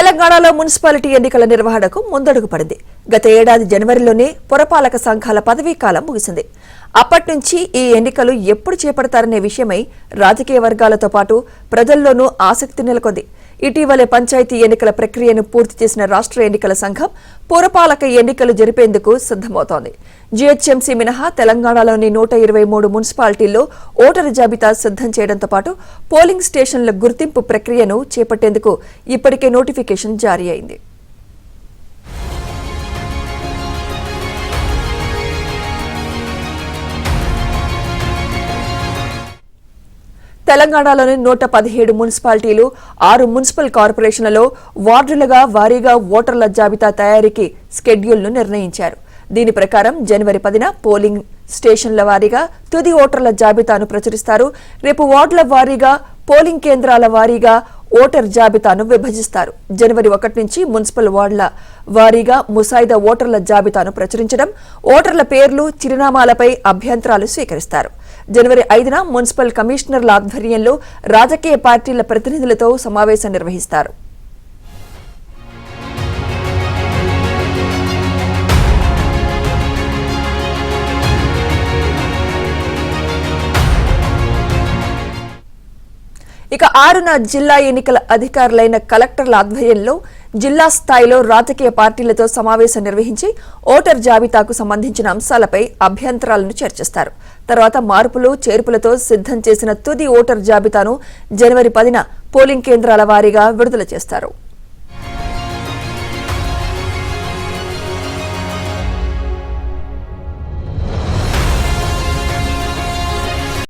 తెలంగాణలో మున్సిపాలిటీ ఎన్నికల నిర్వహణకు ముందడుగు పడింది. గత ఏడాది జనవరిలోనే పురపాలక సంఘాల పదవీకాలం ముగిసింది. అప్పటి నుంచి ఈ ఎన్నికలు ఎప్పుడు చేపడతారనే విషయమై రాజకీయ వర్గాలతో పాటు ప్రజల్లోనూ ఆసక్తి నెలకొంది. ఇటీవలే పంచాయతీ ఎన్నికల ప్రక్రియను పూర్తి చేసిన రాష్ట్ర ఎన్నికల సంఘం పురపాలక ఎన్నికలు జరిపేందుకు సిద్దమవుతోంది. జీహెచ్ఎంసీ మినహా తెలంగాణలోని 123 మున్సిపాలిటీల్లో ఓటరు జాబితా సిద్దం చేయడంతో పాటు పోలింగ్ స్టేషన్ల గుర్తింపు ప్రక్రియను చేపట్టేందుకు ఇప్పటికే నోటిఫికేషన్ జారీ అయింది. తెలంగాణలోని 117 మున్సిపాలిటీలు 6 మున్సిపల్ కార్పొరేషన్లలో వార్డులుగా వారీగా ఓటర్ల జాబితా తయారీకి షెడ్యూల్ను నిర్ణయించారు. దీని ప్రకారం జనవరి 10న పోలింగ్ స్టేషన్ల వారీగా తుది ఓటర్ల జాబితాను ప్రచురిస్తారు. రేపు వార్డుల వారీగా పోలింగ్ కేంద్రాల వారీగా ఓటర్ జాబితాను విభజిస్తారు. జనవరి 1 నుంచి మున్సిపల్ వార్డుల వారీగా ముసాయిదా ఓటర్ల జాబితాను ప్రచురించడం, ఓటర్ల పేర్లు చిరునామాలపై అభ్యంతరాలు స్వీకరిస్తారు. జనవరి 5న మున్సిపల్ కమిషనర్ల ఆధ్వర్యంలో రాజకీయ పార్టీల ప్రతినిధులతో సమావేశం నిర్వహిస్తారు. ఇక 6న జిల్లా ఎన్నికల అధికారులైన కలెక్టర్ల ఆధ్వర్యంలో జిల్లా స్థాయిలో రాజకీయ పార్టీలతో సమావేశం నిర్వహించి ఓటర్ జాబితాకు సంబంధించిన అంశాలపై అభ్యంతరాలను చర్చిస్తారు. తర్వాత మార్పులు చేర్పులతో సిద్దం చేసిన తుది ఓటర్ జాబితాను జనవరి 10న పోలింగ్ కేంద్రాల వారీగా విడుదల చేస్తారు.